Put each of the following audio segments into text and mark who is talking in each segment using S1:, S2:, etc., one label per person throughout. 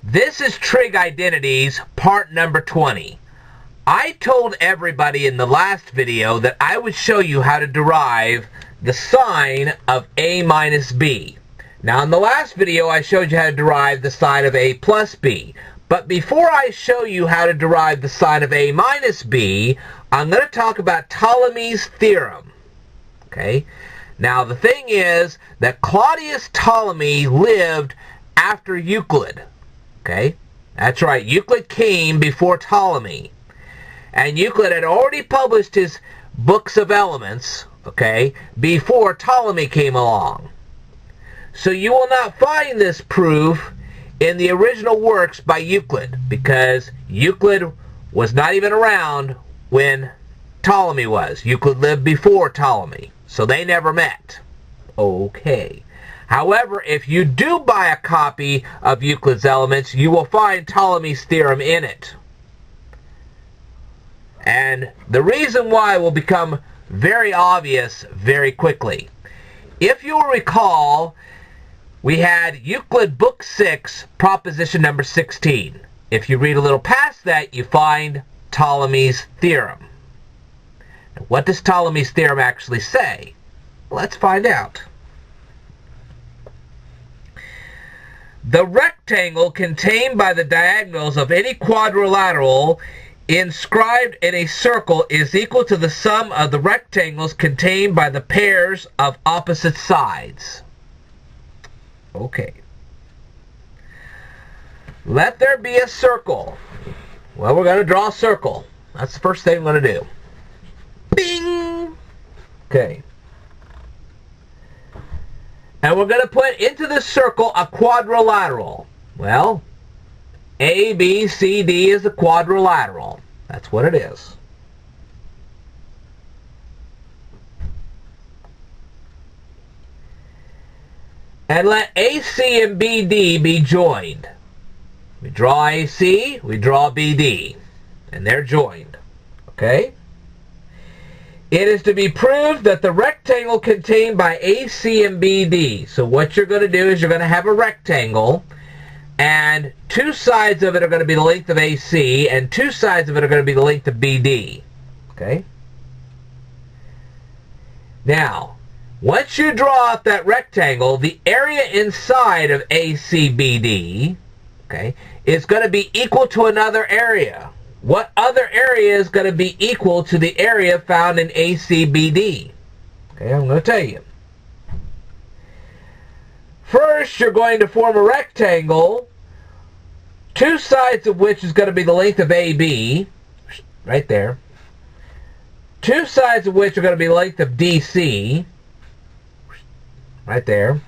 S1: This is Trig Identities, part number 20. I told everybody in the last video that I would show you how to derive the sign of A minus B. Now in the last video I showed you how to derive the sign of A plus B. But before I show you how to derive the sign of A minus B, I'm going to talk about Ptolemy's theorem. Okay? Now the thing is that Claudius Ptolemy lived after Euclid. Okay? That's right. Euclid came before Ptolemy. And Euclid had already published his books of elements, okay, before Ptolemy came along. So you will not find this proof in the original works by Euclid, because Euclid was not even around when Ptolemy was. Euclid lived before Ptolemy, so they never met. Okay. However, if you do buy a copy of Euclid's Elements, you will find Ptolemy's theorem in it. And the reason why will become very obvious very quickly. If you'll recall, we had Euclid Book 6, proposition number 16. If you read a little past that, you find Ptolemy's theorem. Now, what does Ptolemy's theorem actually say? Let's find out. The rectangle contained by the diagonals of any quadrilateral inscribed in a circle is equal to the sum of the rectangles contained by the pairs of opposite sides. Okay. Let there be a circle. Well, we're going to draw a circle. That's the first thing I'm going to do. Bing! Okay. And we're going to put into the circle a quadrilateral. Well, A, B, C, D is a quadrilateral. That's what it is. And let AC and BD be joined. We draw AC, we draw BD. And they're joined. Okay? It is to be proved that the rectangle contained by AC and BD. So what you're going to do is you're going to have a rectangle, and two sides of it are going to be the length of AC, and two sides of it are going to be the length of BD. Okay? Now, once you draw out that rectangle, the area inside of ACBD, okay, is going to be equal to another area. What other area is going to be equal to the area found in ACBD? Okay, I'm going to tell you. First, you're going to form a rectangle, two sides of which is going to be the length of AB, right there. Two sides of which are going to be the length of DC, right there.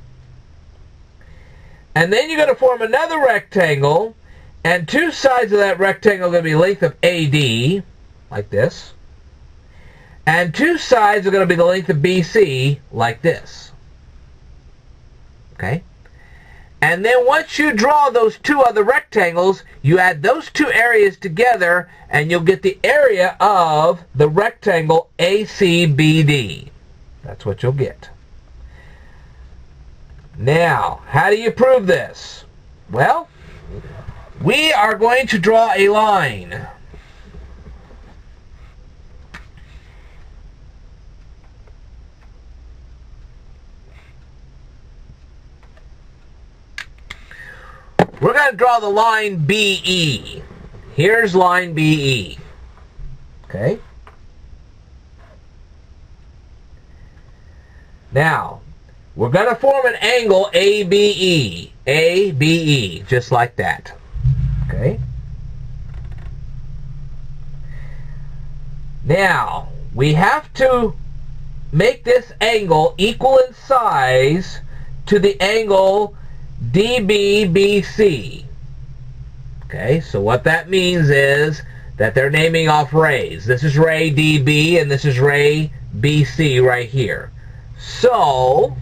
S1: And then you're going to form another rectangle, and two sides of that rectangle are going to be the length of AD, like this. And two sides are going to be the length of BC, like this. Okay? And then once you draw those two other rectangles, you add those two areas together, and you'll get the area of the rectangle ACBD. That's what you'll get. Now, how do you prove this? Well, we are going to draw a line. We're going to draw the line BE. Here's line BE. Okay? Now, we're going to form an angle ABE. ABE, just like that. Okay? Now, we have to make this angle equal in size to the angle DBBC. Okay, so what that means is that they're naming off rays. This is ray DB and this is ray BC right here. So,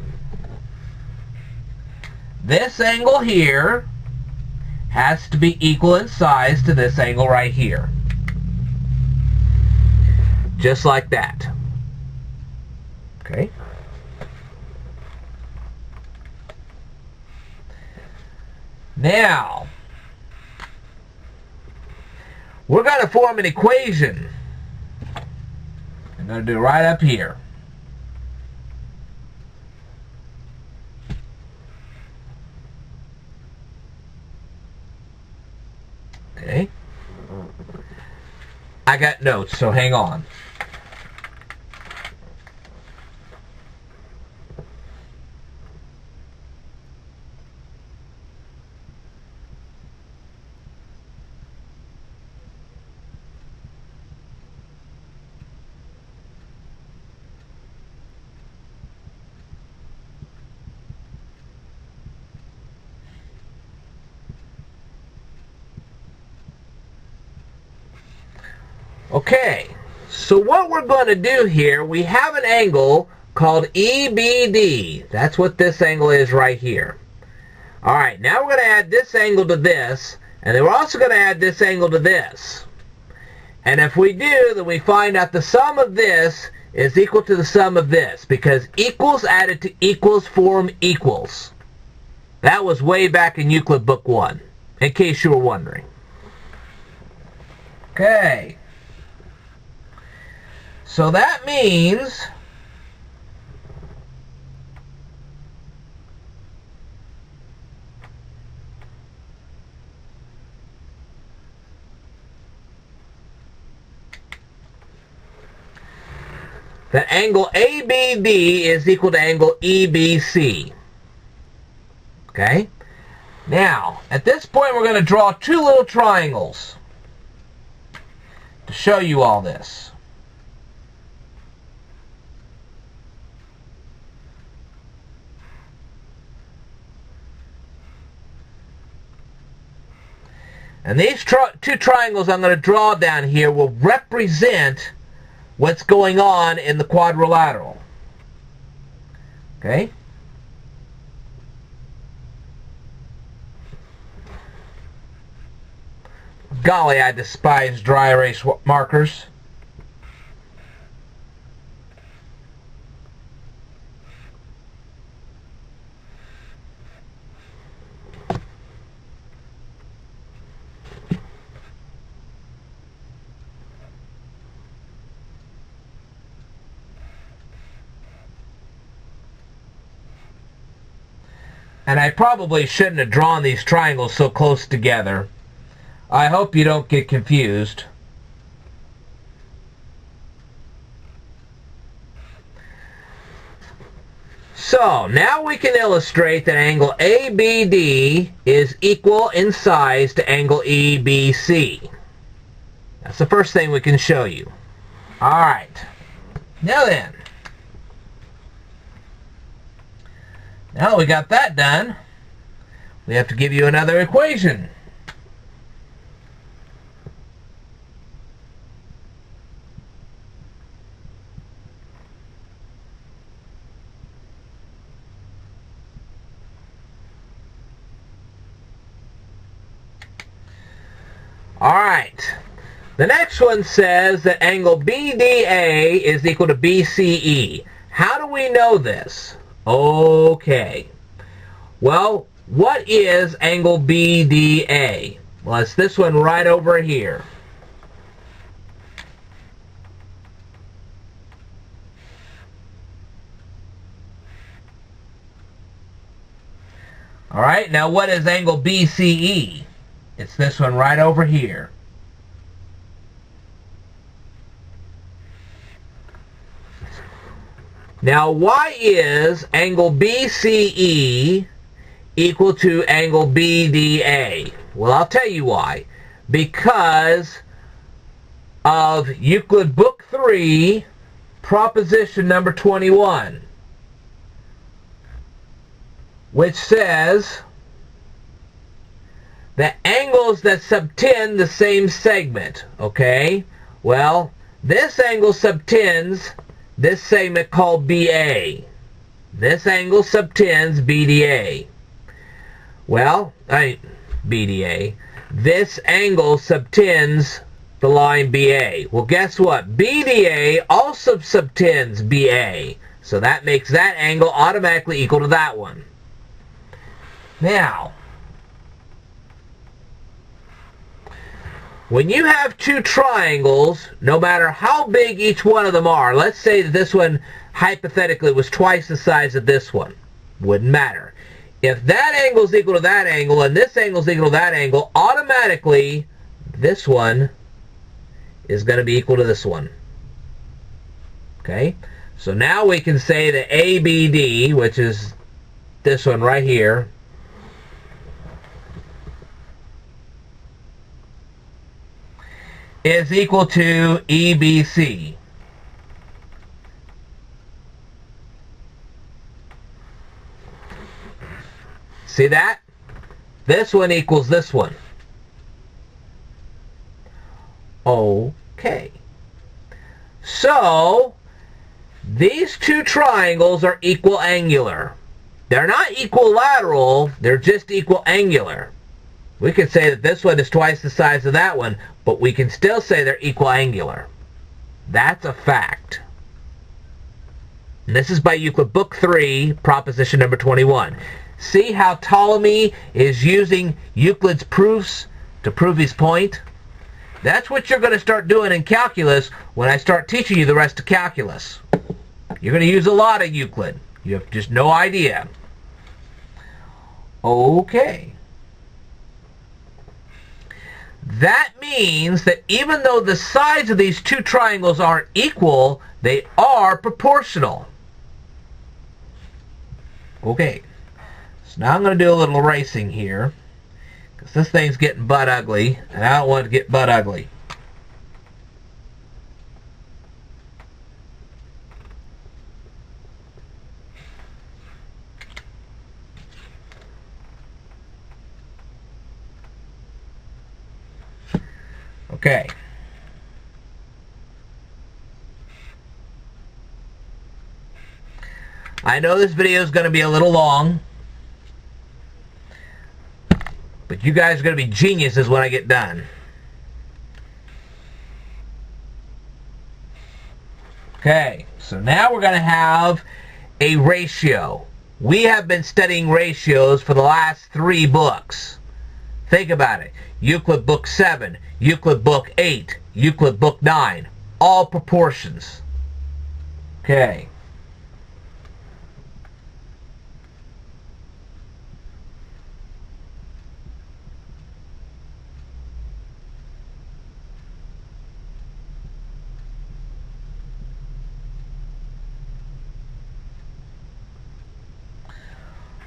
S1: this angle here has to be equal in size to this angle right here. Just like that. Okay? Now, we're going to form an equation. I'm going to do it right up here. Okay. I got notes, so hang on. Okay, so what we're going to do here, we have an angle called EBD. That's what this angle is right here. Alright, now we're going to add this angle to this, and then we're also going to add this angle to this. And if we do, then we find out the sum of this is equal to the sum of this, because equals added to equals form equals. That was way back in Euclid Book 1, in case you were wondering. Okay. So that means that angle ABD is equal to angle EBC. Okay? Now, at this point we're going to draw two little triangles to show you all this. And these two triangles I'm going to draw down here will represent what's going on in the quadrilateral. Okay? Golly, I despise dry erase markers. And I probably shouldn't have drawn these triangles so close together. I hope you don't get confused. So, now we can illustrate that angle ABD is equal in size to angle EBC. That's the first thing we can show you. Alright. Now then. Now we got that done, we have to give you another equation. Alright, the next one says that angle BDA is equal to BCE. How do we know this? Okay. Well, what is angle BDA? Well, it's this one right over here. Alright, now what is angle BCE? It's this one right over here. Now, why is angle BCE equal to angle BDA? Well, I'll tell you why. Because of Euclid Book 3, proposition number 21, which says that angles that subtend the same segment, okay? Well, this angle subtends this segment called BA. This angle subtends BDA. Well, BDA. This angle subtends the line BA. Well, guess what? BDA also subtends BA. So that makes that angle automatically equal to that one. Now, When you have two triangles, no matter how big each one of them are, let's say that this one hypothetically was twice the size of this one. Wouldn't matter. If that angle is equal to that angle and this angle is equal to that angle, automatically this one is going to be equal to this one. Okay? So now we can say that ABD, which is this one right here, is equal to EBC. See that? This one equals this one. Okay. So, these two triangles are equal angular. They're not equilateral, they're just equal angular. We could say that this one is twice the size of that one, but we can still say they're equal angular. That's a fact. And this is by Euclid Book 3, proposition number 21. See how Ptolemy is using Euclid's proofs to prove his point? That's what you're going to start doing in calculus when I start teaching you the rest of calculus. You're going to use a lot of Euclid. You have just no idea. Okay. That means that even though the sides of these two triangles aren't equal, they are proportional. Okay. So now I'm going to do a little erasing here, because this thing's getting butt ugly, and I don't want to get butt ugly. Okay. I know this video is going to be a little long, but you guys are going to be geniuses when I get done. Okay, so now we're going to have a ratio. We have been studying ratios for the last 3 books. Think about it. Euclid Book 7, Euclid Book 8, Euclid Book 9. All proportions. Okay.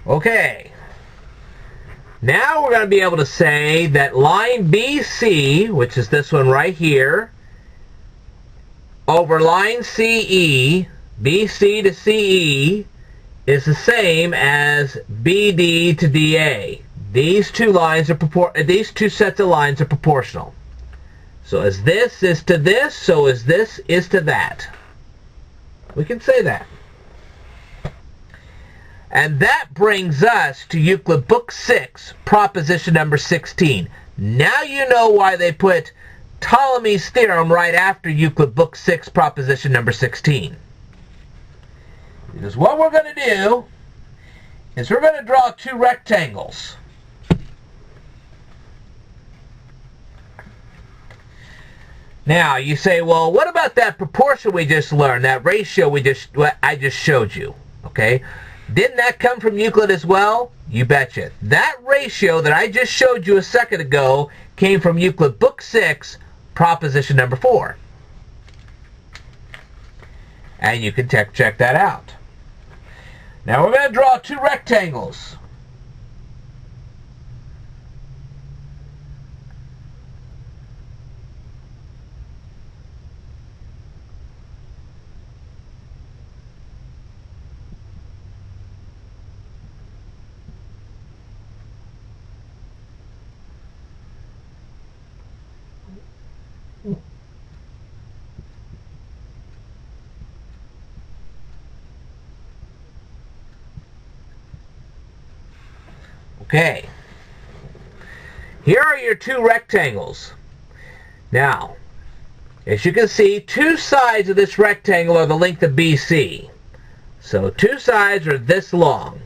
S1: Okay. Now we're going to be able to say that line BC, which is this one right here, over line CE, BC to CE, is the same as BD to DA. These two sets of lines are proportional. So as this is to this, so as this is to that. We can say that. And that brings us to Euclid Book 6, proposition number 16. Now you know why they put Ptolemy's theorem right after Euclid Book 6, proposition number 16. Because what we're going to do is we're going to draw 2 rectangles. Now, you say, well, what about that proportion we just learned, that ratio I just showed you, okay? Didn't that come from Euclid as well? You betcha. That ratio that I just showed you a second ago came from Euclid Book 6, proposition number 4. And you can check that out. Now we're going to draw 2 rectangles. Okay, here are your 2 rectangles. Now, as you can see, 2 sides of this rectangle are the length of BC. So 2 sides are this long.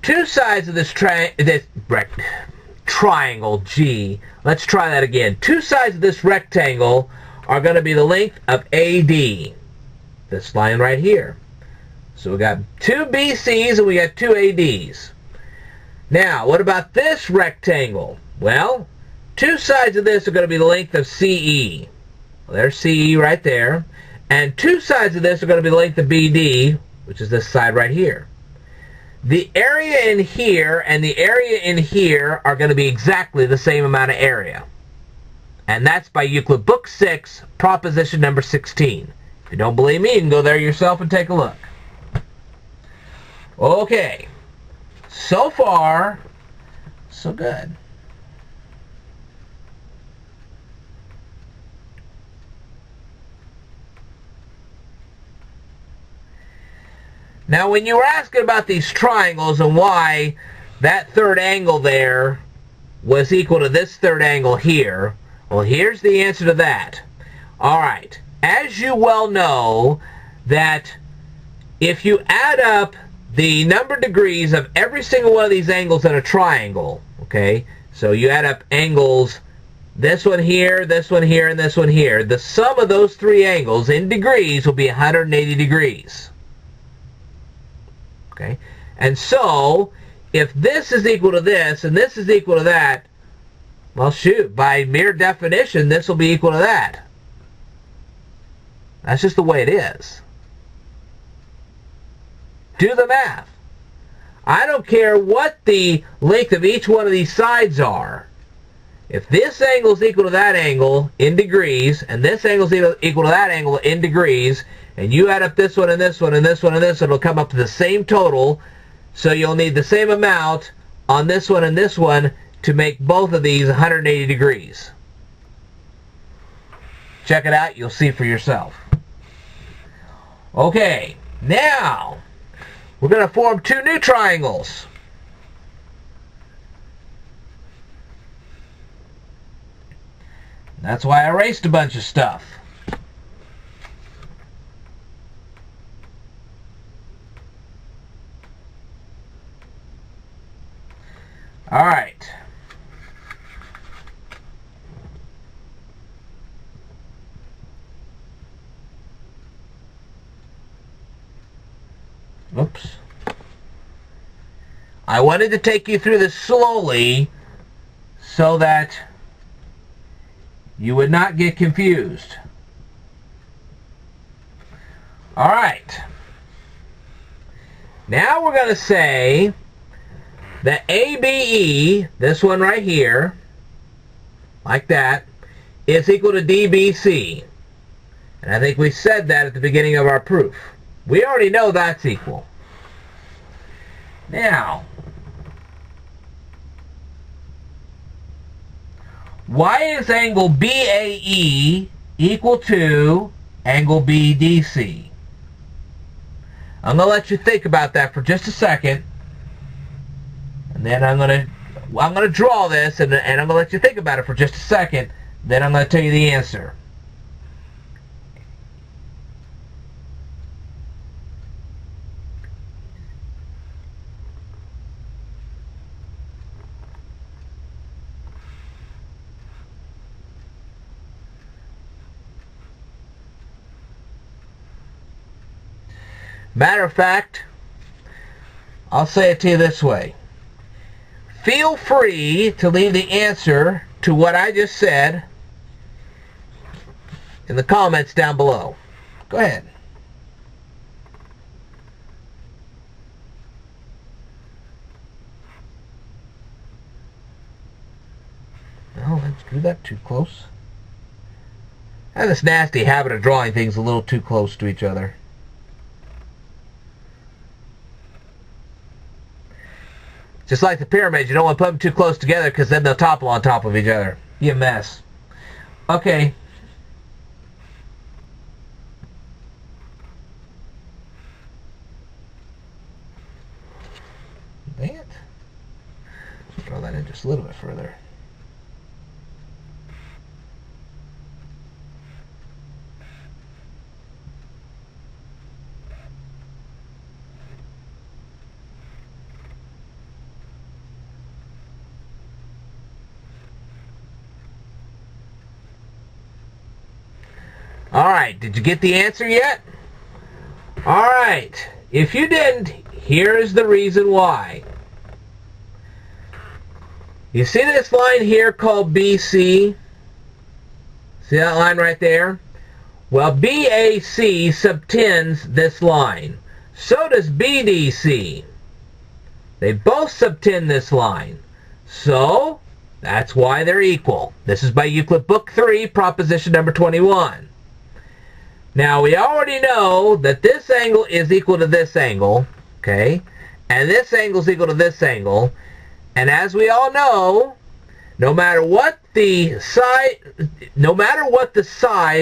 S1: 2 sides of this triangle triangle, G. Let's try that again. Two sides of this rectangle are going to be the length of AD. This line right here. So we got two BCs and we got two ADs. Now, what about this rectangle? Well, two sides of this are going to be the length of CE. Well, there's CE right there. And two sides of this are going to be the length of BD, which is this side right here. The area in here and the area in here are going to be exactly the same amount of area. And that's by Euclid Book 6, proposition number 16. If you don't believe me, you can go there yourself and take a look. Okay. So far, so good. Now, when you were asking about these triangles and why that third angle there was equal to this third angle here, well, here's the answer to that. All right. As you well know, that if you add up the number of degrees of every single one of these angles in a triangle, okay, so you add up angles, this one here, and this one here, the sum of those three angles in degrees will be 180 degrees. Okay, and so if this is equal to this and this is equal to that, well, shoot, by mere definition, this will be equal to that. That's just the way it is. Do the math. I don't care what the length of each one of these sides are. If this angle is equal to that angle in degrees, and this angle is equal to that angle in degrees, and you add up this one and this one and this one and this one, it'll come up to the same total. So you'll need the same amount on this one and this one to make both of these 180 degrees. Check it out. You'll see for yourself. Okay. Now, we're going to form two new triangles. That's why I erased a bunch of stuff. All right. Oops. I wanted to take you through this slowly so that you would not get confused. All right. Now we're going to say that ABE, this one right here, like that, is equal to DBC. And I think we said that at the beginning of our proof. We already know that's equal. Now, why is angle BAE equal to angle BDC? I'm going to let you think about that for just a second. And then I'm going to draw this, and I'm going to let you think about it for just a second. Then I'm going to tell you the answer. Matter of fact, I'll say it to you this way. Feel free to leave the answer to what I just said in the comments down below. Go ahead. No, let's do that too close. I have this nasty habit of drawing things a little too close to each other. Just like the pyramids, you don't want to put them too close together because then they'll topple on top of each other. Be a mess. Okay. Dang it. Draw that in just a little bit further. Alright, did you get the answer yet? Alright, if you didn't, here's the reason why. You see this line here called BC? See that line right there? Well, BAC subtends this line. So does BDC. They both subtend this line. So, that's why they're equal. This is by Euclid Book 3, proposition number 21. Now, we already know that this angle is equal to this angle, okay? And this angle is equal to this angle. And as we all know, no matter what the size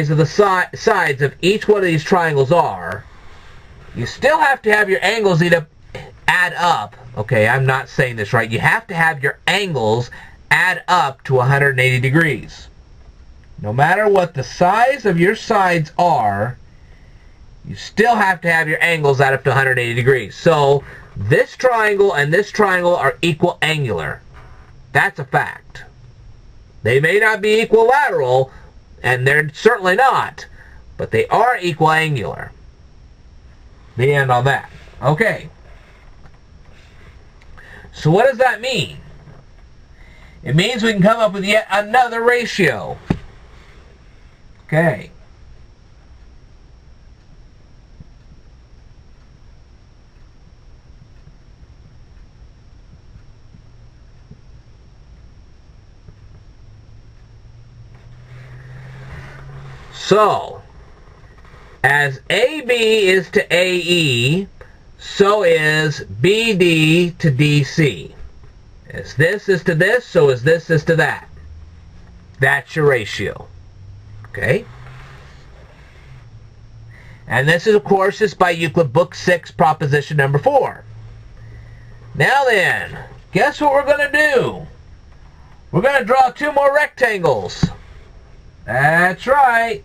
S1: of the sides of each one of these triangles are, you still have to have your angles add up. Okay, I'm not saying this right. You have to have your angles add up to 180 degrees. No matter what the size of your sides are, you still have to have your angles add up to 180 degrees. So, this triangle and this triangle are equal angular. That's a fact. They may not be equilateral, and they're certainly not, but they are equal angular. The end on that. Okay. So what does that mean? It means we can come up with yet another ratio. Okay. So, as AB is to AE, so is BD to DC. As this is to this, so as this is to that. That's your ratio. Okay? And this is, of course, is by Euclid Book 6, proposition number 4. Now then, guess what we're going to do? We're going to draw 2 more rectangles. That's right.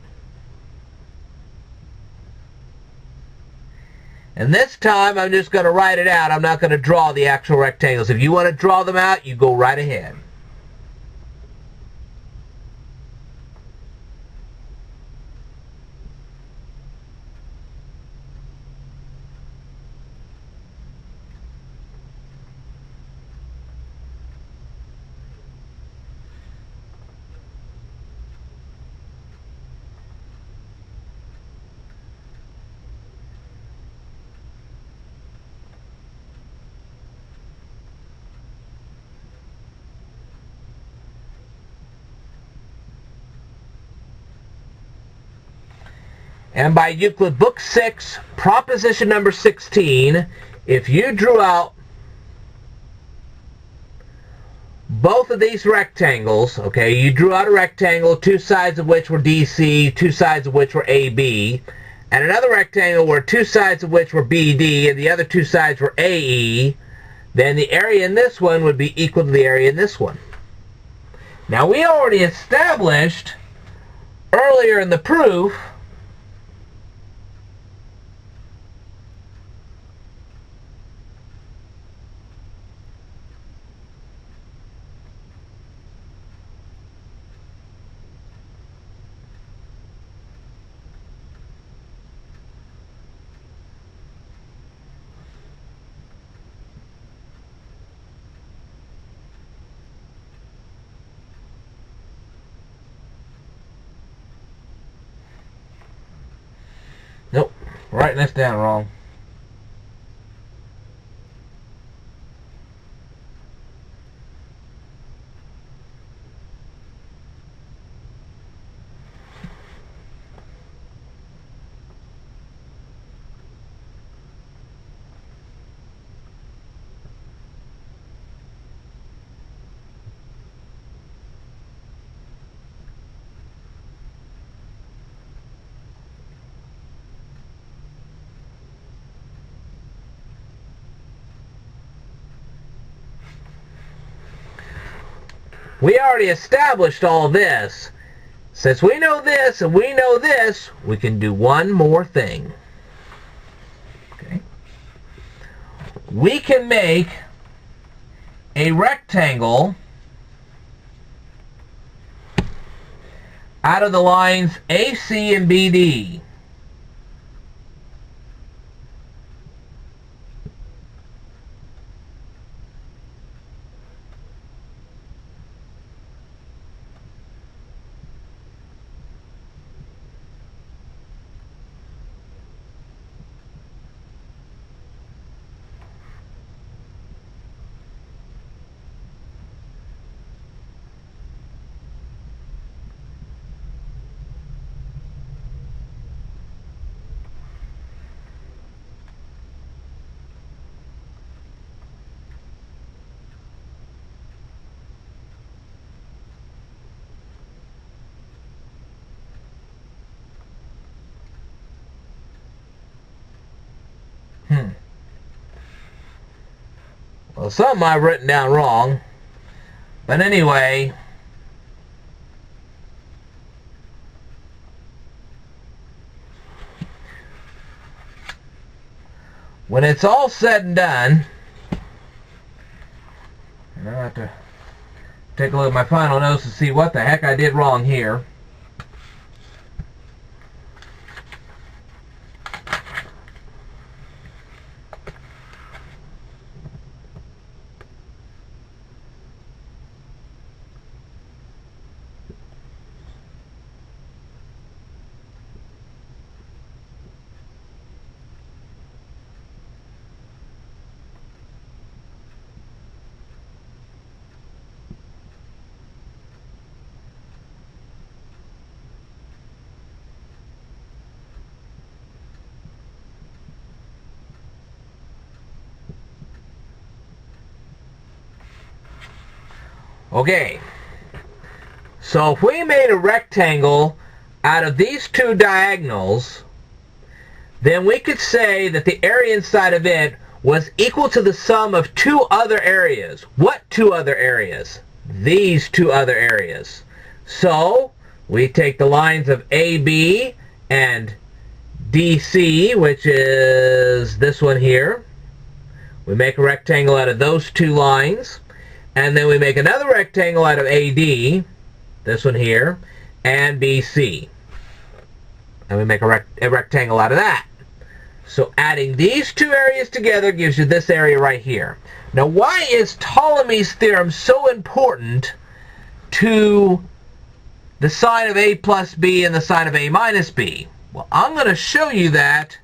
S1: And this time, I'm just going to write it out. I'm not going to draw the actual rectangles. If you want to draw them out, you go right ahead. And by Euclid Book 6, proposition number 16, if you drew out both of these rectangles, okay, you drew out a rectangle, 2 sides of which were DC, 2 sides of which were AB, and another rectangle where 2 sides of which were BD, and the other 2 sides were AE, then the area in this one would be equal to the area in this one. Now, we already established earlier in the proof Nope, writing this down wrong. We already established all this. Since we know this and we know this, we can do one more thing. Okay. We can make a rectangle out of the lines AC and BD. Well, something I've written down wrong. But anyway, when it's all said and done, and I have to take a look at my final notes to see what the heck I did wrong here. Okay, so if we made a rectangle out of these two diagonals, then we could say that the area inside of it was equal to the sum of two other areas. What two other areas? These two other areas. So we take the lines of AB and DC, which is this one here. We make a rectangle out of those two lines. And then we make another rectangle out of AD, this one here, and BC. And we make a rectangle out of that. So adding these two areas together gives you this area right here. Now, why is Ptolemy's theorem so important to the sine of A plus B and the sine of A minus B? Well, I'm going to show you that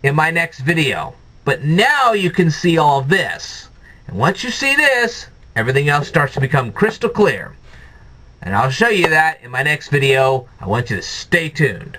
S1: in my next video. But now you can see all of this. And once you see this, everything else starts to become crystal clear. And I'll show you that in my next video. I want you to stay tuned.